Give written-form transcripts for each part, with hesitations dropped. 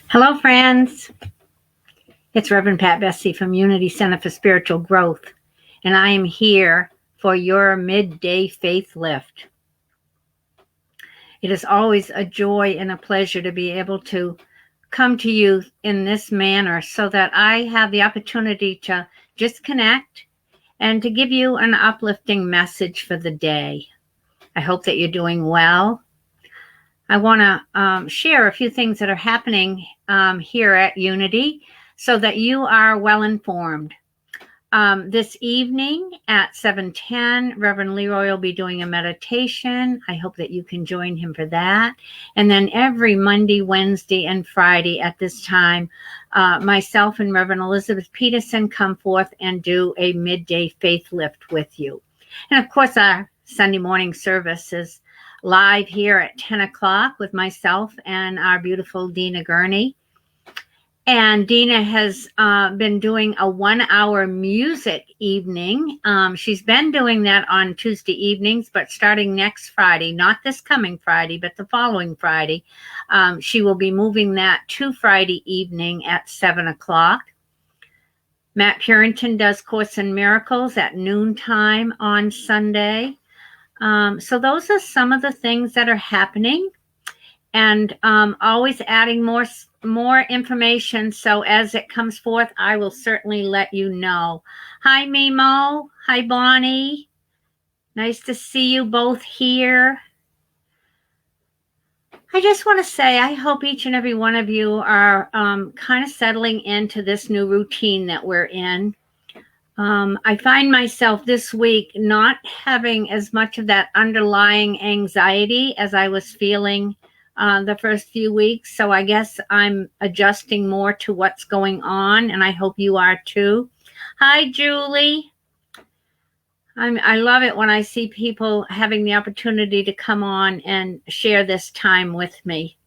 Hello, friends. It's Reverend Pat Bessie from Unity Center for Spiritual Growth, and I am here for your midday faith lift. It is always a joy and a pleasure to be able to come to you in this manner so that I have the opportunity to just connect and to give you an uplifting message for the day. I hope that you're doing well. I want to share a few things that are happening here at Unity so that you are well informed. This evening at 7:10, Reverend Leroy will be doing a meditation. I hope that you can join him for that. And then every Monday, Wednesday, and Friday at this time, myself and Reverend Elizabeth Peterson come forth and do a midday faith lift with you. And of course, our Sunday morning service is live here at 10 o'clock with myself and our beautiful Dina Gurney. And Dina has been doing a 1-hour music evening. She's been doing that on Tuesday evenings, but starting next Friday, not this coming Friday, but the following Friday, she will be moving that to Friday evening at 7 o'clock. Matt Purinton does Course in Miracles at noontime on Sunday. So those are some of the things that are happening, and always adding more information. So as it comes forth, I will certainly let you know. Hi, Mimo. Hi, Bonnie. Nice to see you both here. I just want to say I hope each and every one of you are kind of settling into this new routine that we're in. I find myself this week not having as much of that underlying anxiety as I was feeling the first few weeks. So I guess I'm adjusting more to what's going on, and I hope you are too. Hi, Julie. I love it when I see people having the opportunity to come on and share this time with me.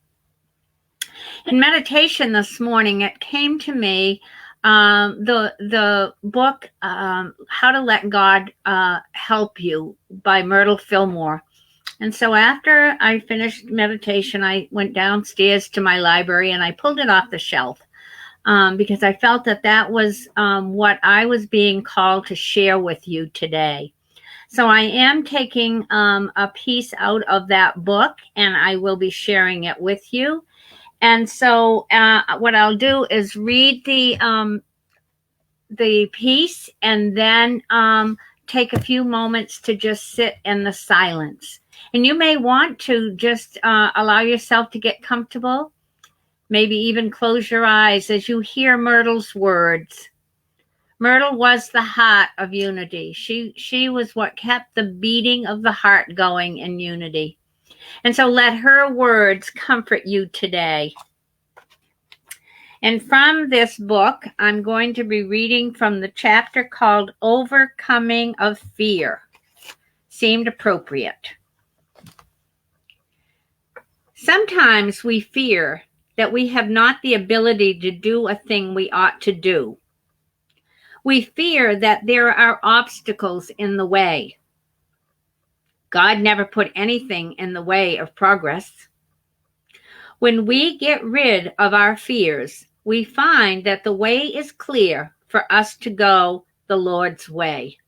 In meditation this morning, it came to me the book How to Let God Help You by Myrtle Fillmore. And so after I finished meditation, I went downstairs to my library and I pulled it off the shelf because I felt that that was what I was being called to share with you today. So I am taking a piece out of that book and I will be sharing it with you. And so what I'll do is read the piece and then take a few moments to just sit in the silence. And you may want to just allow yourself to get comfortable, maybe even close your eyes as you hear Myrtle's words. Myrtle was the heart of Unity. She was what kept the beating of the heart going in Unity. And so let her words comfort you today. And from this book, I'm going to be reading from the chapter called Overcoming of Fear. Seemed appropriate. Sometimes we fear that we have not the ability to do a thing we ought to do. We fear that there are obstacles in the way. God never put anything in the way of progress. When we get rid of our fears, we find that the way is clear for us to go the Lord's way.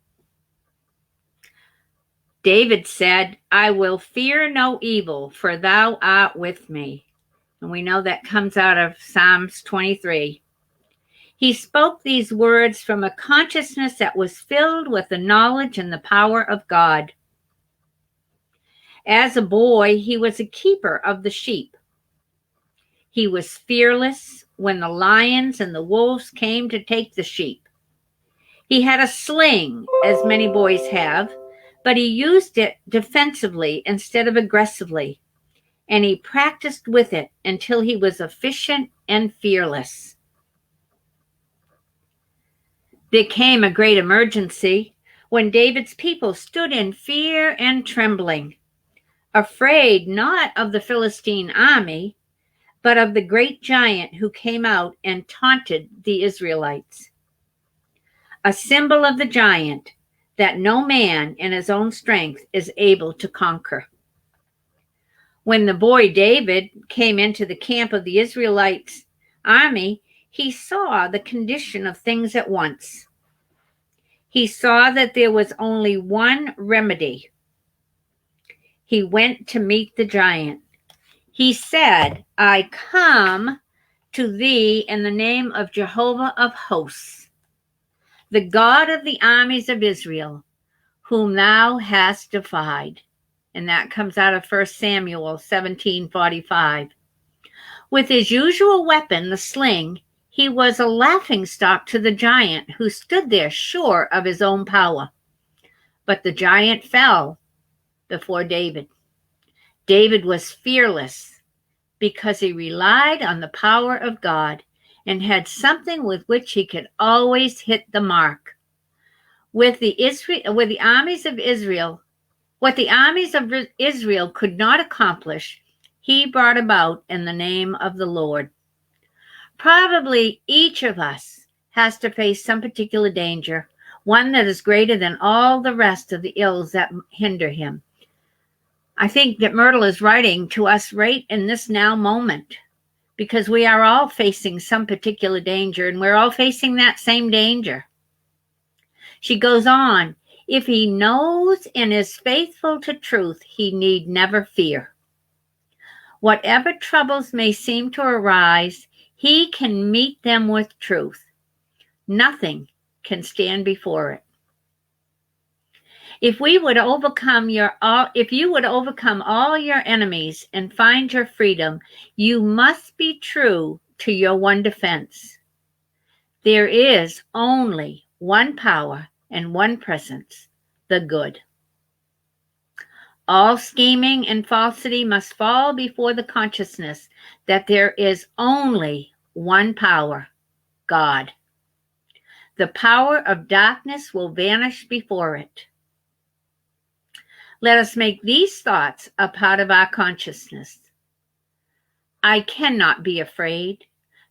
David said, I will fear no evil, for thou art with me. And we know that comes out of Psalms 23. He spoke these words from a consciousness that was filled with the knowledge and the power of God. As a boy, he was a keeper of the sheep. He was fearless when the lions and the wolves came to take the sheep. He had a sling, as many boys have, but he used it defensively instead of aggressively, and he practiced with it until he was efficient and fearless. There came a great emergency when David's people stood in fear and trembling, afraid not of the Philistine army, but of the great giant who came out and taunted the Israelites. A symbol of the giant that no man in his own strength is able to conquer. When the boy David came into the camp of the Israelites, army, he saw the condition of things at once. He saw that there was only one remedy. He went to meet the giant. He said, I come to thee in the name of Jehovah of hosts, the God of the armies of Israel, whom thou hast defied. And that comes out of 1 Samuel 17:45. With his usual weapon, the sling, he was a laughingstock to the giant who stood there sure of his own power. But the giant fell before David. David was fearless because he relied on the power of God and had something with which he could always hit the mark. With the armies of Israel, what the armies of Israel could not accomplish, he brought about in the name of the Lord. Probably each of us has to face some particular danger, one that is greater than all the rest of the ills that hinder him. I think that Myrtle is writing to us right in this now moment, because we are all facing some particular danger, and we're all facing that same danger. She goes on, if he knows and is faithful to truth, he need never fear. Whatever troubles may seem to arise, he can meet them with truth. Nothing can stand before it. If you would overcome all your enemies and find your freedom, you must be true to your one defense. There is only one power and one presence, the good. All scheming and falsity must fall before the consciousness that there is only one power, God. The power of darkness will vanish before it. Let us make these thoughts a part of our consciousness. I cannot be afraid,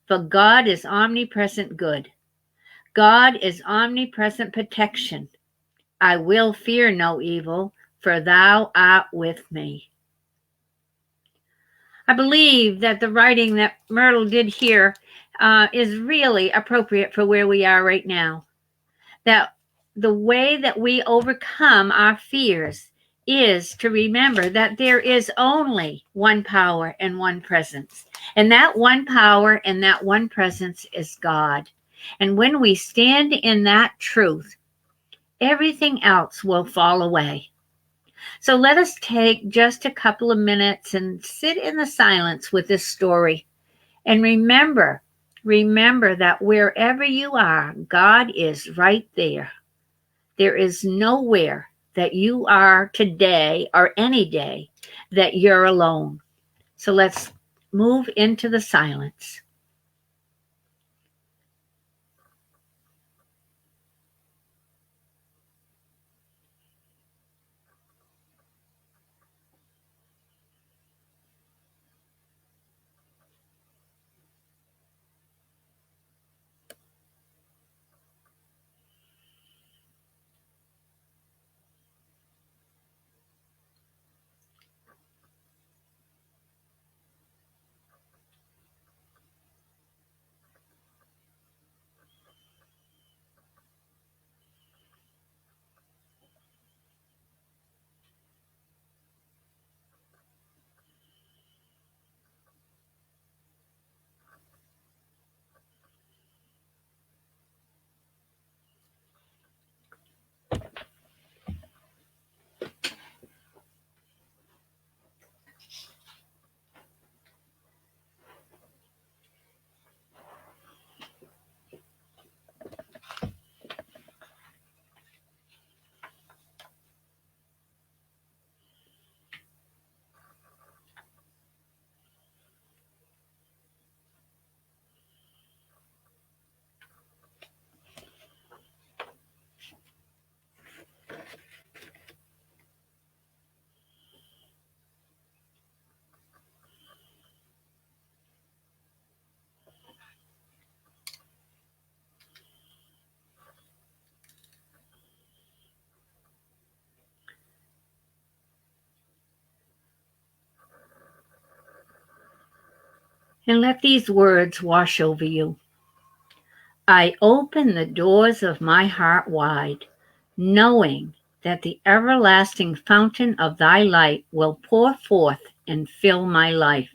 for God is omnipresent good. God is omnipresent protection. I will fear no evil, for thou art with me. I believe that the writing that Myrtle did here is really appropriate for where we are right now. That the way that we overcome our fears is to remember that there is only one power and one presence. And that one power and that one presence is God. And when we stand in that truth, everything else will fall away. So let us take just a couple of minutes and sit in the silence with this story. And remember that wherever you are, God is right there. There is nowhere that you are today or any day that you're alone. So let's move into the silence. And let these words wash over you. I open the doors of my heart wide, knowing that the everlasting fountain of thy light will pour forth and fill my life.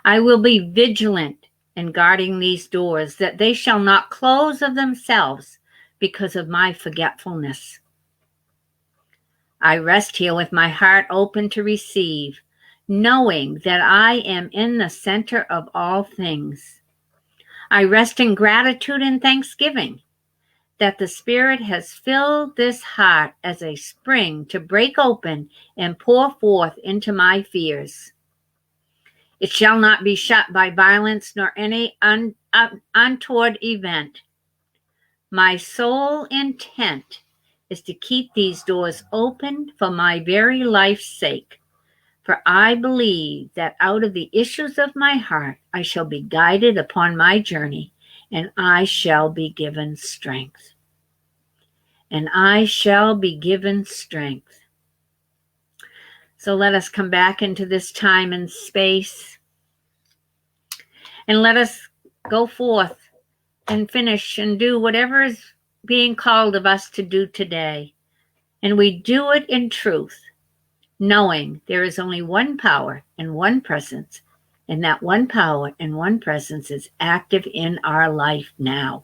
I will be vigilant in guarding these doors, that they shall not close of themselves because of my forgetfulness. I rest here with my heart open to receive, knowing that I am in the center of all things. I rest in gratitude and thanksgiving that the Spirit has filled this heart as a spring to break open and pour forth into my fears. It shall not be shut by violence nor any untoward event. My sole intent is to keep these doors open for my very life's sake, for I believe that out of the issues of my heart I shall be guided upon my journey, and I shall be given strength. And I shall be given strength. So let us come back into this time and space, and let us go forth and finish and do whatever is being called of us to do today. And we do it in truth, knowing there is only one power and one presence, and that one power and one presence is active in our life now.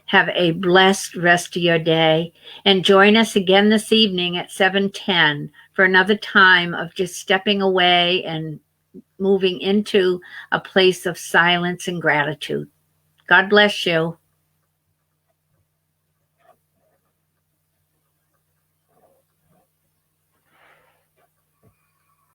Have a blessed rest of your day, and join us again this evening at 7:10 for another time of just stepping away and moving into a place of silence and gratitude. God bless you.